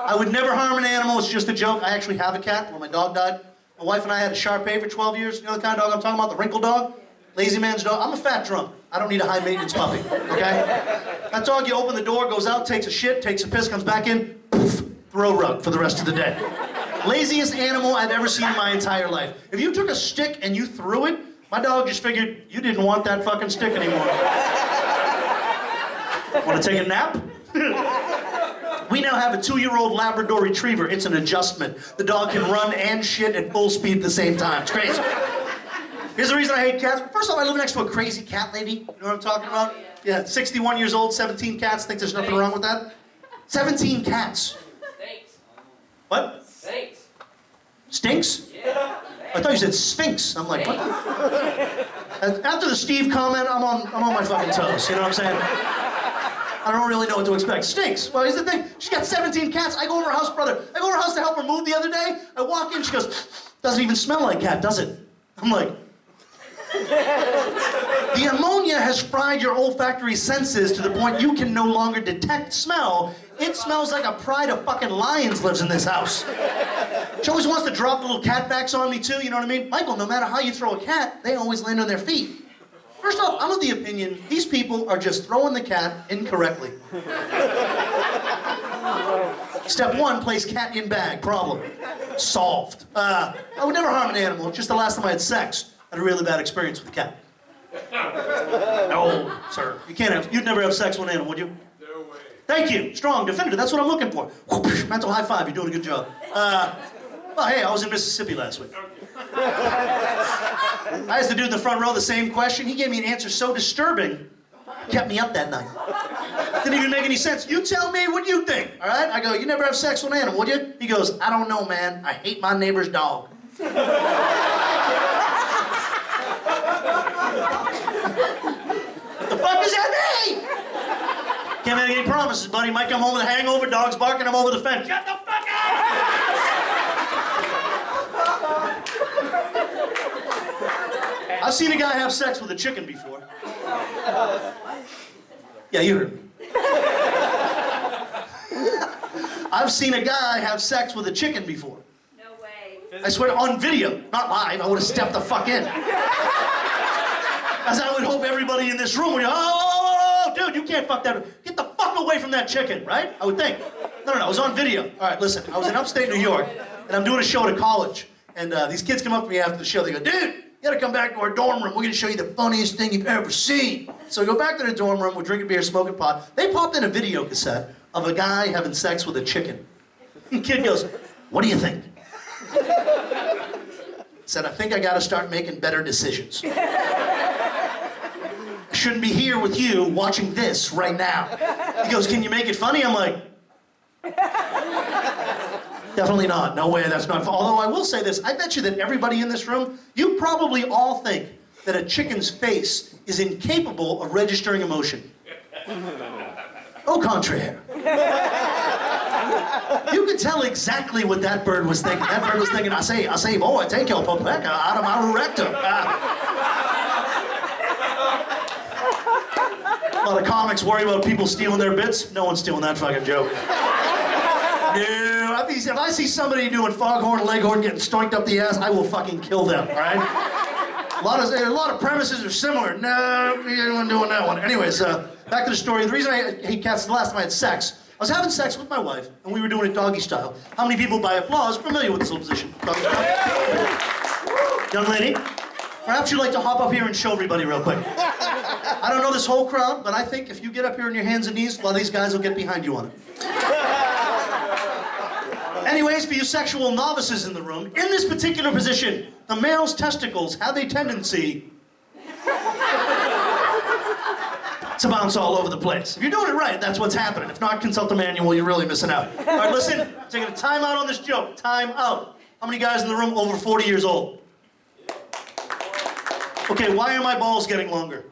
C: I would never harm an animal. It's just a joke. I actually have a cat. When my dog died, my wife and I had a Shar-Pei for 12 years. You know the kind of dog I'm talking about? The wrinkle dog? Lazy man's dog. I'm a fat drunk. I don't need a high-maintenance puppy, okay? That dog, you open the door, goes out, takes a shit, takes a piss, comes back in, poof, throw rug for the rest of the day. Laziest animal I've ever seen in my entire life. If you took a stick and you threw it, my dog just figured you didn't want that fucking stick anymore. Want to take a nap? We now have a 2-year-old Labrador Retriever. It's an adjustment. The dog can run and shit at full speed at the same time. It's crazy. Here's the reason I hate cats. First off, I live next to a crazy cat lady. You know what I'm talking about? Yeah, 61 years old, 17 cats. Think there's nothing wrong with that? 17 cats.
B: Stinks.
C: What?
B: Stinks.
C: Stinks?
B: Yeah.
C: I thought you said sphinx. I'm like, what the? After the Steve comment, I'm on my fucking toes. You know what I'm saying? I don't really know what to expect. Stinks. Well, here's the thing. She's got 17 cats. I go over her house, brother. I go over her house to help her move the other day. I walk in, she goes, doesn't even smell like cat, does it? I'm like, the ammonia has fried your olfactory senses to the point you can no longer detect smell. It smells like a pride of fucking lions lives in this house. She always wants to drop little cat facts on me too, you know what I mean? Michael, no matter how you throw a cat, they always land on their feet. First off, I'm of the opinion these people are just throwing the cat incorrectly. Step 1, place cat in bag. Problem solved. I would never harm an animal. Just the last time I had sex, I had a really bad experience with a cat. No, sir. You'd never have sex with an animal, would you?
B: No way.
C: Thank you. Strong, definitive. That's what I'm looking for. Whoosh, mental high five. You're doing a good job. Well, hey, I was in Mississippi last week. I asked the dude in the front row the same question. He gave me an answer so disturbing, kept me up that night. Didn't even make any sense. You tell me what you think, all right? I go, you never have sex with an animal, would you? He goes, I don't know, man. I hate my neighbor's dog. What the fuck does that mean? Can't make any promises, buddy. Might come home with a hangover, dog's barking, I'm over the fence. Shut the fuck up! I've seen a guy have sex with a chicken before. Yeah, you heard me. I've seen a guy have sex with a chicken before.
D: No way.
C: I swear, on video, not live. I would have stepped the fuck in. As I would hope everybody in this room would go, oh, dude, you can't fuck that. Get the fuck away from that chicken, right? I would think. No, it was on video. All right, listen, I was in upstate New York, and I'm doing a show at a college, and these kids come up to me after the show. They go, dude, you gotta come back to our dorm room. We're gonna show you the funniest thing you've ever seen. So we go back to the dorm room, we're drinking beer, smoking pot. They popped in a video cassette of a guy having sex with a chicken. The kid goes, what do you think? Said, I think I gotta start making better decisions. I shouldn't be here with you watching this right now. He goes, can you make it funny? I'm like, definitely not. No way, that's not. Although I will say this, I bet you that everybody in this room, you probably all think that a chicken's face is incapable of registering emotion. Au contraire. You could tell exactly what that bird was thinking. That bird was thinking, I say, boy, take your paprika out of my rectum. A lot of comics worry about people stealing their bits. No one's stealing that fucking joke. No, if I see somebody doing foghorn, leghorn, getting stoinked up the ass, I will fucking kill them, all right? A lot of premises are similar. No, anyone doing that one. Anyways, back to the story. The reason I hate cats is the last time I had sex. I was having sex with my wife, and we were doing it doggy style. How many people, by applause, are familiar with this little position? Doggy style. Young lady, perhaps you'd like to hop up here and show everybody real quick. I don't know this whole crowd, but I think if you get up here on your hands and knees, a lot of these guys will get behind you on it. Anyways, for you sexual novices in the room, in this particular position, the male's testicles have a tendency to bounce all over the place. If you're doing it right, that's what's happening. If not, consult the manual, you're really missing out. All right, listen, taking a time out on this joke. Time out. How many guys in the room over 40 years old? Okay, why are my balls getting longer?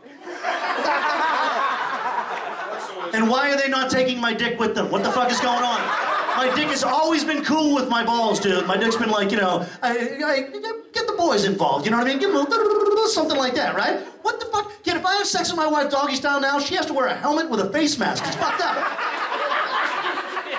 C: And why are they not taking my dick with them? What the fuck is going on? My dick has always been cool with my balls, dude. My dick's been like, you know, get the boys involved, you know what I mean? Give them something like that, right? What the fuck? Kid, if I have sex with my wife doggy style now, she has to wear a helmet with a face mask. It's fucked up.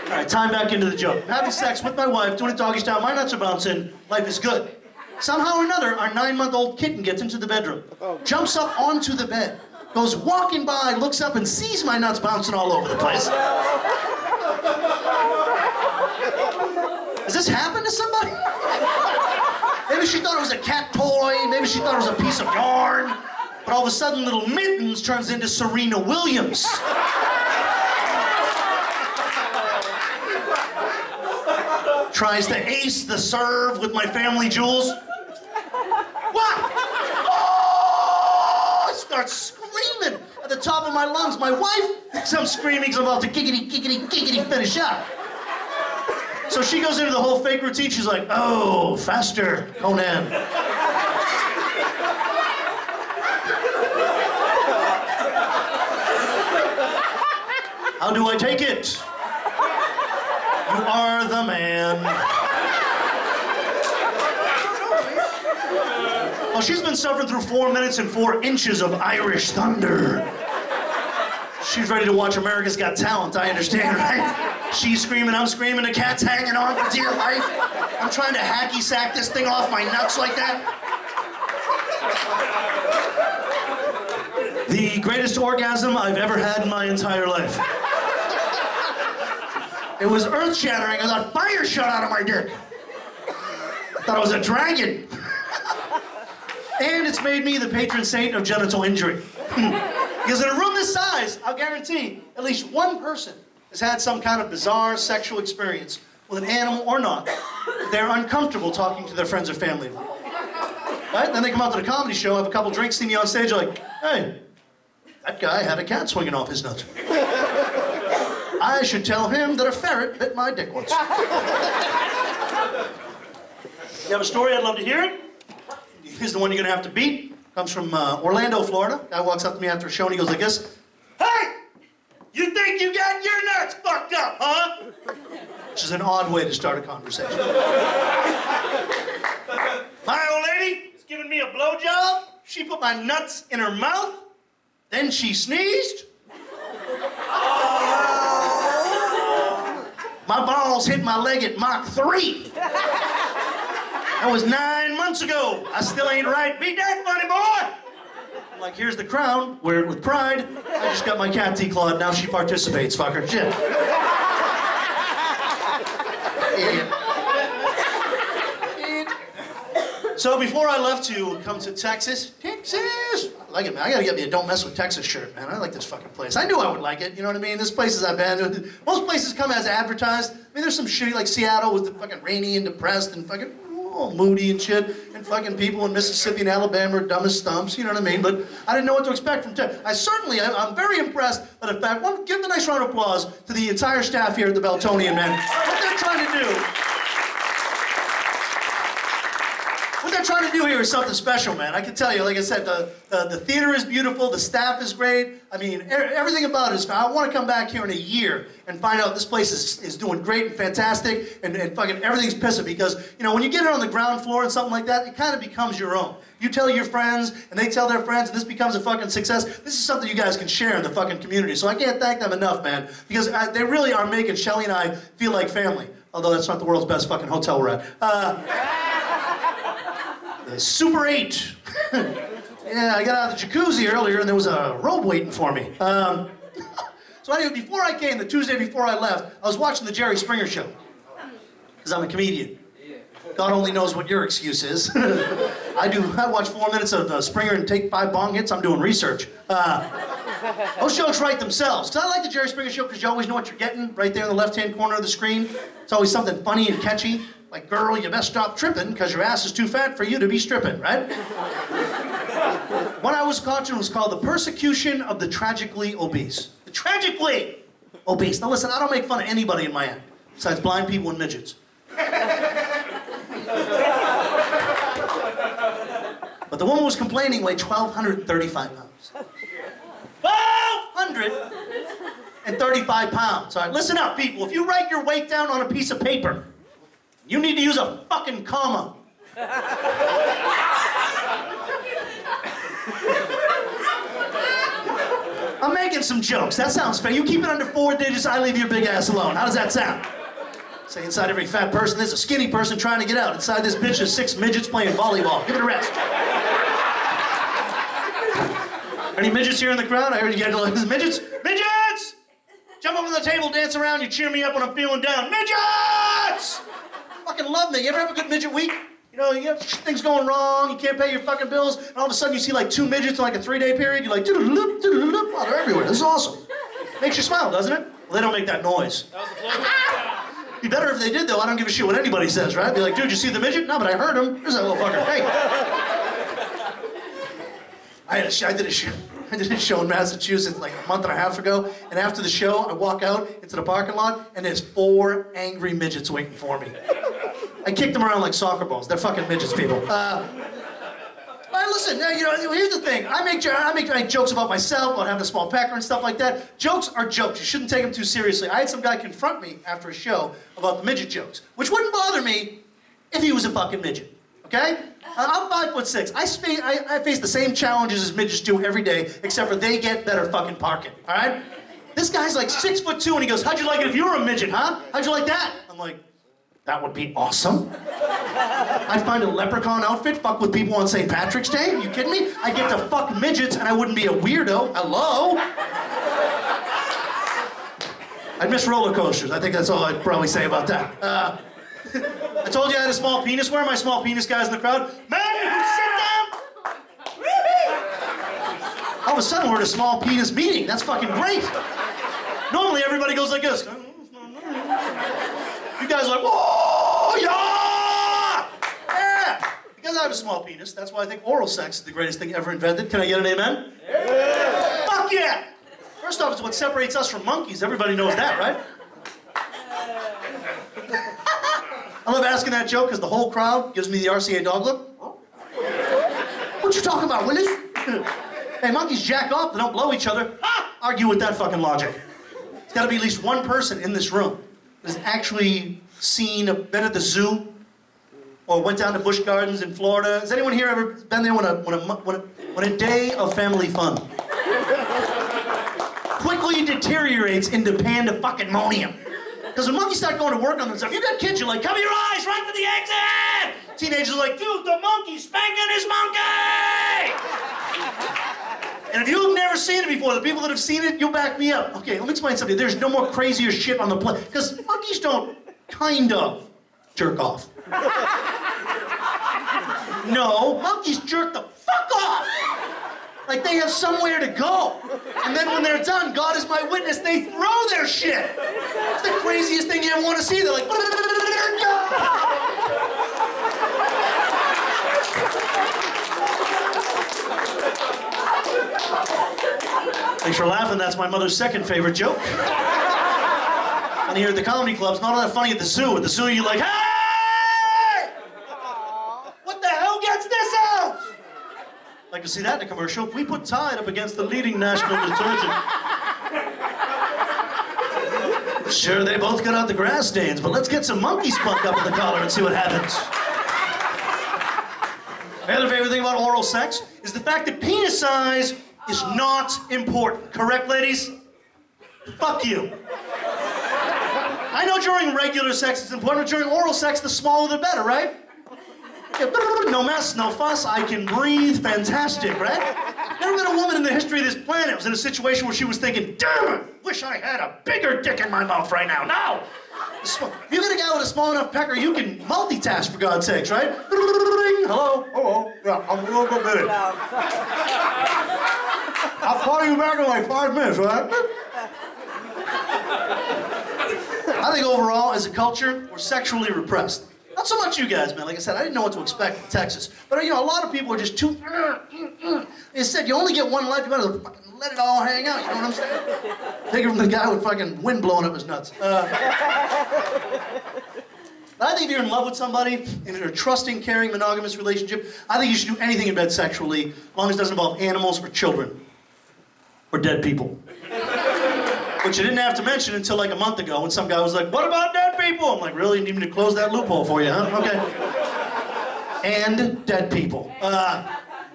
C: All right, time back into the joke. Having sex with my wife, doing a doggy style, my nuts are bouncing, life is good. Somehow or another, our 9-month-old kitten gets into the bedroom, jumps up onto the bed, goes walking by, looks up and sees my nuts bouncing all over the place. Has this happened to somebody? Maybe she thought it was a cat toy, maybe she thought it was a piece of yarn, but all of a sudden little Mittens turns into Serena Williams. Tries to ace the serve with my family jewels. What? Oh! I start screaming at the top of my lungs. My wife thinks I'm screaming because I'm about to giggity, giggity, giggity finish up. So she goes into the whole fake routine. She's like, oh, faster, Conan. How do I take it? You are the man. Well, she's been suffering through 4 minutes and 4 inches of Irish thunder. She's ready to watch America's Got Talent, I understand, right? She's screaming, I'm screaming, the cat's hanging on for dear life. I'm trying to hacky sack this thing off my nuts like that. The greatest orgasm I've ever had in my entire life. It was earth-shattering. I thought fire shot out of my dick. I thought it was a dragon. And it's made me the patron saint of genital injury. Because in a room this size, I'll guarantee at least one person has had some kind of bizarre sexual experience with an animal or not. They're uncomfortable talking to their friends or family. Right? Then they come out to the comedy show, have a couple drinks, see me on stage, like, hey, that guy had a cat swinging off his nuts. I should tell him that a ferret bit my dick once. You have a story? I'd love to hear it. Here's the one you're gonna have to beat. Comes from Orlando, Florida. Guy walks up to me after a show and he goes like this. Hey! You think you got your nuts fucked up, huh? Which is an odd way to start a conversation. My old lady is giving me a blowjob. She put my nuts in her mouth. Then she sneezed. My balls hit my leg at Mach 3. That was 9 months ago. I still ain't right. Beat that funny boy. I'm like, here's the crown. Wear it with pride. I just got my cat declawed. Now she participates, fucker. Shit. So before I left to come to Texas, I like it, man. I gotta get me a Don't Mess With Texas shirt, man. I like this fucking place. I knew I would like it, you know what I mean? This places I've been, most places come as advertised. I mean, there's some shitty, like Seattle with the fucking rainy and depressed and fucking moody and shit, and fucking people in Mississippi and Alabama are dumb as stumps, you know what I mean? But I didn't know what to expect from Texas. I'm very impressed by the fact, give a nice round of applause to the entire staff here at the Beltonian, man. What they're trying to do, here is something special, man. I can tell you, like I said, the theater is beautiful, the staff is great. I mean, everything about it is, I want to come back here in a year and find out this place is doing great and fantastic and fucking everything's pissing because, you know, when you get it on the ground floor and something like that, it kind of becomes your own. You tell your friends and they tell their friends and this becomes a fucking success. This is something you guys can share in the fucking community. So I can't thank them enough, man, because they really are making Shelly and I feel like family. Although that's not the world's best fucking hotel we're at. Super 8. Yeah, I got out of the jacuzzi earlier and there was a robe waiting for me. So anyway, before I came, the Tuesday before I left, I was watching the Jerry Springer show. Because I'm a comedian. God only knows what your excuse is. I watch 4 minutes of Springer and take 5 bong hits. I'm doing research. Those jokes write themselves. Because I like the Jerry Springer show because you always know what you're getting right there in the left-hand corner of the screen. It's always something funny and catchy. Like, girl, you best stop tripping because your ass is too fat for you to be stripping, right? One I was watching was called The Persecution of the Tragically Obese. The Tragically Obese. Now listen, I don't make fun of anybody in my act, besides blind people and midgets. But the woman was complaining weighed 1,235 pounds. 1,235 pounds. All right, listen up, people. If you write your weight down on a piece of paper, you need to use a fucking comma. I'm making some jokes. That sounds fair. You keep it under 4 digits, I leave your big ass alone. How does that sound? Say inside every fat person, there's a skinny person trying to get out. Inside this bitch, there's 6 midgets playing volleyball. Give it a rest. Any midgets here in the crowd? I heard you guys like this. Midgets? Midgets! Jump up on the table, dance around, you cheer me up when I'm feeling down. Midgets! Fucking love me. You ever have a good midget week? You know, you have things going wrong, you can't pay your fucking bills, and all of a sudden you see like 2 midgets in like a 3-day period, you're like, doodle-loop, doodle-loop. Oh, they're everywhere. This is awesome. Makes you smile, doesn't it? Well, they don't make that noise.
B: That was the flow.
C: Be better if they did, though. I don't give a shit what anybody says, right? Be like, dude, you see the midget? No, but I heard him. Here's that little fucker. Hey. I did a show in Massachusetts like a month and a half ago, and after the show, I walk out into the parking lot, and there's 4 angry midgets waiting for me. I kicked them around like soccer balls. They're fucking midgets, people. Listen, you know, here's the thing. I make jokes about myself, about having a small pecker and stuff like that. Jokes are jokes. You shouldn't take them too seriously. I had some guy confront me after a show about the midget jokes, which wouldn't bother me if he was a fucking midget, okay? I'm 5'6". I face the same challenges as midgets do every day, except for they get better fucking parking, all right? This guy's like 6'2", and he goes, how'd you like it if you were a midget, huh? How'd you like that? I'm like, that would be awesome. I'd find a leprechaun outfit, fuck with people on St. Patrick's Day. Are you kidding me? I'd get to fuck midgets and I wouldn't be a weirdo. Hello? I'd miss roller coasters. I think that's all I'd probably say about that. I told you I had a small penis. Where are my small penis guys in the crowd? Man, sit down! All of a sudden we're at a small penis meeting. That's fucking great. Normally everybody goes like this. You guys are like, whoa, yeah! Yeah! Because I have a small penis, that's why I think oral sex is the greatest thing ever invented. Can I get an amen? Yeah! Fuck yeah! First off, it's what separates us from monkeys. Everybody knows that, right? I love asking that joke because the whole crowd gives me the RCA dog look. What you talking about, Willis? Hey, monkeys jack off, they don't blow each other. Argue with that fucking logic. There's got to be at least one person in this room has actually been at the zoo or went down to Busch Gardens in Florida. Has anyone here ever been there when a day of family fun quickly deteriorates into pandemonium? Because when monkeys start going to work on themselves, you got kids, you're like, cover your eyes, right for the exit! Teenagers are like, dude, the monkey's spanking his monkey! And if you've never seen it before, the people that have seen it, you'll back me up. Okay, let me explain something. There's no more crazier shit on the planet. Because monkeys don't kind of jerk off. No, monkeys jerk the fuck off. Like they have somewhere to go. And then when they're done, God is my witness, they throw their shit. It's the craziest thing you ever want to see. They're like, thanks for laughing. That's my mother's second favorite joke. And here at the comedy clubs, not all that funny at the zoo. At the zoo, you're like, hey! What the hell gets this out? Like to see that in a commercial? We put Tide up against the leading national detergent. Sure, they both got out the grass stains, but let's get some monkey spunk up in the collar and see what happens. My other favorite thing about oral sex is the fact that penis size is not important. Correct, ladies? Fuck you. I know during regular sex it's important, but during oral sex, the smaller the better, right? Yeah, no mess, no fuss, I can breathe, fantastic, right? Never been a woman in the history of this planet was in a situation where she was thinking, damn it, wish I had a bigger dick in my mouth right now. No! If you get a guy with a small enough pecker, you can multitask, for God's sakes, right? Hello? Hello? Yeah, I'm a little bit busy. I'll call you back in like 5 minutes, right? I think overall, as a culture, we're sexually repressed. Not so much you guys, man. Like I said, I didn't know what to expect in Texas. But, you know, a lot of people are just too... They said, you only get one life, you better fucking let it all hang out, you know what I'm saying? Take it from the guy with fucking wind blowing up his nuts. But I think if you're in love with somebody, in a trusting, caring, monogamous relationship, I think you should do anything in bed sexually, as long as it doesn't involve animals or children. Or dead people. Which I didn't have to mention until like a month ago when some guy was like, what about dead people? I'm like, really? You need me to close that loophole for you, huh? Okay. And dead people. Well,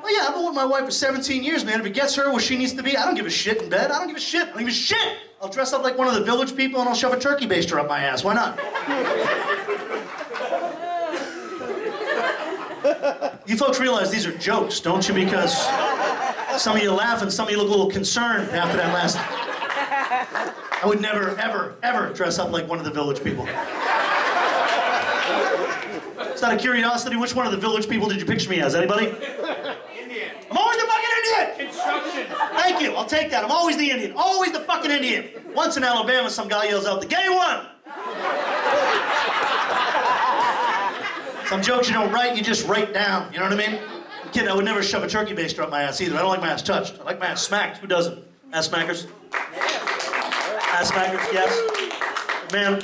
C: Oh yeah, I've been with my wife for 17 years, man. If it gets her where she needs to be, I don't give a shit in bed. I don't give a shit. I don't give a shit. I'll dress up like one of the village people and I'll shove a turkey baster up my ass. Why not? You folks realize these are jokes, don't you? Because some of you laugh and some of you look a little concerned after that last. I would never, ever, ever dress up like one of the village people. Just out of curiosity, which one of the village people did you picture me as? Anybody?
B: Indian.
C: I'm always the fucking Indian!
B: Construction.
C: Thank you, I'll take that. I'm always the Indian. Always the fucking Indian. Once in Alabama, some guy yells out, "The gay one!" Some jokes you don't write, you just write down. You know what I mean? I'm kidding, I would never shove a turkey baster up my ass either. I don't like my ass touched. I like my ass smacked. Who doesn't? Ass smackers? Ass smackers, yes. Ma'am?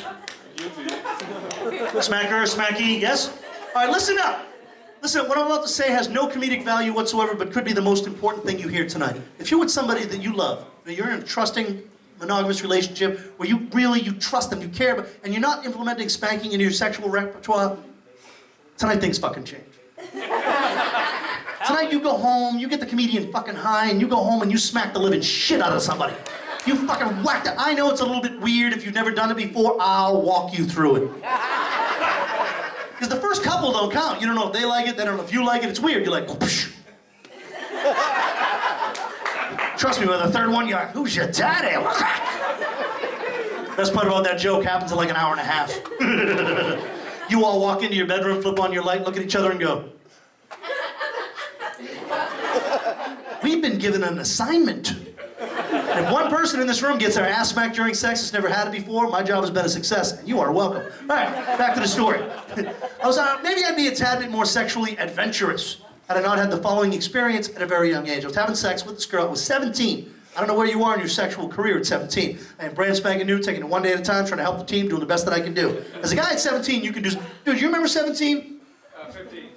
C: Smacker, smacky, yes? All right, listen up. Listen, what I'm about to say has no comedic value whatsoever, but could be the most important thing you hear tonight. If you're with somebody that you love, that you're in a trusting, monogamous relationship, where you trust them, you care about, and you're not implementing spanking into your sexual repertoire, tonight things fucking change. Tonight you go home, you get the comedian fucking high, and you go home and you smack the living shit out of somebody. You fucking whacked it. I know it's a little bit weird if you've never done it before. I'll walk you through it. Because the first couple don't count. You don't know if they like it, they don't know if you like it. It's weird. You're like, whoosh. Trust me, with the third one, you're like, "Who's your daddy?" Best part about that joke happens in like an hour and a half. You all walk into your bedroom, flip on your light, look at each other and go, "We've been given an assignment." If one person in this room gets their ass smacked during sex that's never had it before, my job has been a success, and you are welcome. All right, back to the story. Maybe I'd be a tad bit more sexually adventurous had I not had the following experience at a very young age. I was having sex with this girl. I was 17. I don't know where you are in your sexual career at 17. I am brand spanking new, taking it one day at a time, trying to help the team, doing the best that I can do. As a guy at 17, you can do... Dude, you remember 17?
B: 15.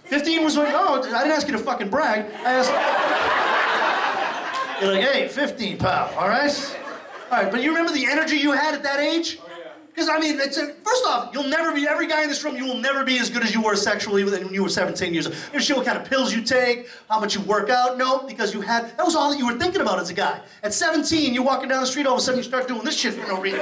C: 15 was when... Oh, I didn't ask you to fucking brag. I asked... You're like, "Hey, 15, pal, all right? All right, but you remember the energy you had at that age?
B: Oh, yeah.
C: Because, I mean, first off, you'll never be, every guy in this room, you will never be as good as you were sexually when you were 17 years old. You know what kind of pills you take, how much you work out. No, because that was all that you were thinking about as a guy. At 17, you're walking down the street, all of a sudden you start doing this shit for no reason.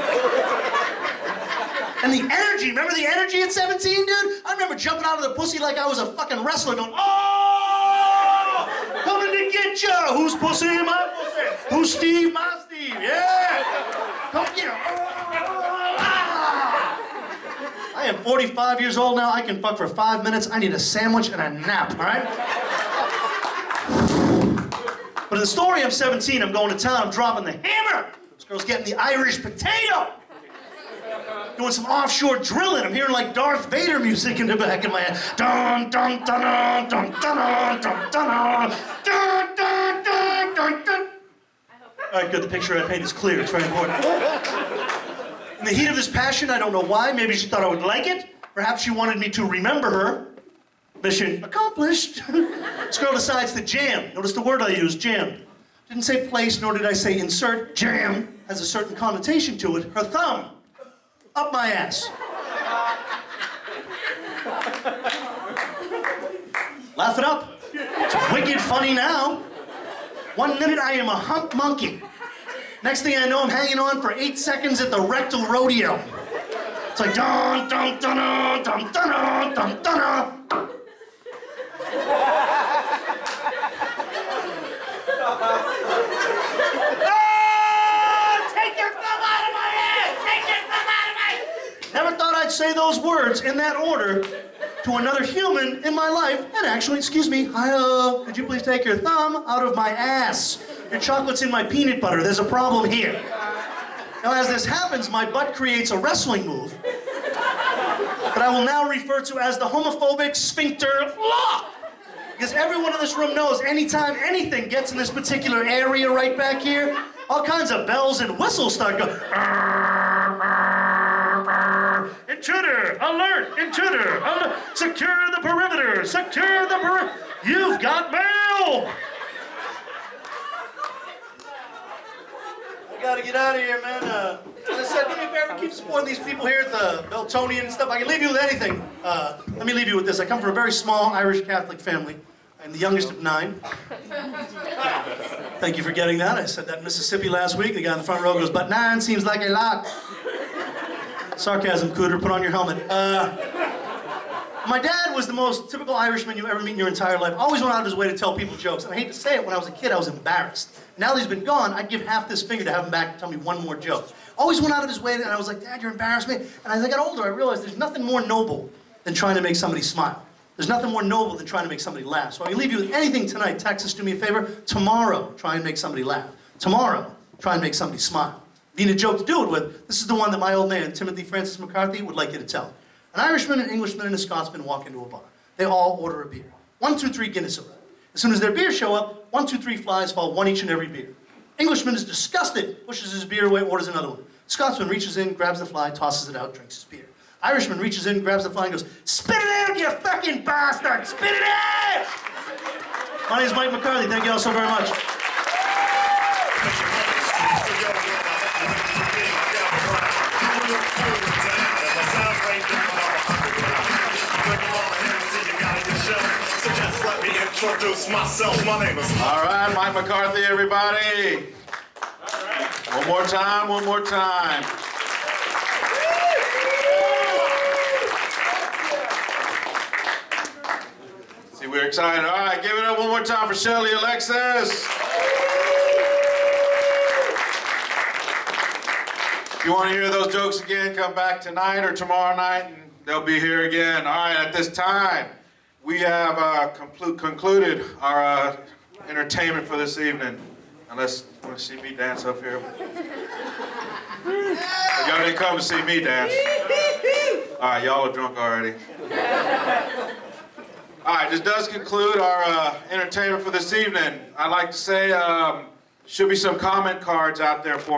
C: And the energy, remember the energy at 17, dude? I remember jumping out of the pussy like I was a fucking wrestler going, "Oh! Coming to get ya! Who's pussy? My pussy! Who's Steve? My Steve! Yeah! Come get him! I am 45 years old now. I can fuck for 5 minutes. I need a sandwich and a nap, all right? But in the story, I'm 17. I'm going to town. I'm dropping the hammer. This girl's getting the Irish potato. Doing some offshore drilling. I'm hearing like Darth Vader music in the back of my head. Dun dun dun dun dun dun dun dun dun dun dun dun dun. All right, good. The picture I paint is clear. It's very important. In the heat of this passion, I don't know why. Maybe she thought I would like it. Perhaps she wanted me to remember her. Mission accomplished. This girl decides to jam. Notice the word I used, jam. Didn't say place, nor did I say insert. Jam has a certain connotation to it. Her thumb. Up my ass. Laugh it up. It's wicked funny now. 1 minute I am a hump monkey. Next thing I know, I'm hanging on for 8 seconds at the rectal rodeo. It's like dun dun dun dun dun dun dun dun. Never thought I'd say those words in that order to another human in my life. And actually, excuse me, hi-oh, could you please take your thumb out of my ass? Your chocolate's in my peanut butter. There's a problem here. Now, as this happens, my butt creates a wrestling move that I will now refer to as the homophobic sphincter lock. Because everyone in this room knows anytime anything gets in this particular area right back here, all kinds of bells and whistles start going. Intruder, alert, intruder, alert. Secure the perimeter, secure the perimeter. You've got mail. I gotta get out of here, man. As I said, do me a favor, keep supporting these people here at the Beltonian and stuff. I can leave you with anything. Let me leave you with this. I come from a very small Irish Catholic family. I'm the youngest of 9. Thank you for getting that. I said that in Mississippi last week. The guy in the front row goes, but 9 seems like a lot. Sarcasm, Cooter, put on your helmet. My dad was the most typical Irishman you ever meet in your entire life. Always went out of his way to tell people jokes. And I hate to say it, when I was a kid, I was embarrassed. Now that he's been gone, I'd give half this finger to have him back and tell me one more joke. Always went out of his way, and I was like, Dad, you're embarrassing me. And as I got older, I realized there's nothing more noble than trying to make somebody smile. There's nothing more noble than trying to make somebody laugh. So I can leave you with anything tonight. Texas, do me a favor. Tomorrow, try and make somebody laugh. Tomorrow, try and make somebody smile. If you need a joke to do it with, this is the one that my old man, Timothy Francis McCarthy, would like you to tell. An Irishman, an Englishman, and a Scotsman walk into a bar. They all order a beer. 1, 2, 3 Guinness arrive. As soon as their beers show up, 1, 2, 3 flies fall, one each and every beer. Englishman is disgusted, pushes his beer away, orders another one. Scotsman reaches in, grabs the fly, tosses it out, drinks his beer. Irishman reaches in, grabs the fly, and goes, spit it out, you fucking bastard! Spit it out! My name is Mike McCarthy. Thank you all so very much.
D: Introduce myself. My name is.
A: All right, Mike McCarthy, everybody.
B: All right.
A: One more time, one more time. See, we're excited. All right, give it up one more time for Shelley Alexis. If you want to hear those jokes again, come back tonight or tomorrow night, and they'll be here again. All right, at this time, we have concluded our entertainment for this evening. Unless you want to see me dance up here. Y'all didn't come to see me dance. All right, y'all are drunk already. All right, this does conclude our entertainment for this evening. I'd like to say, should be some comment cards out there for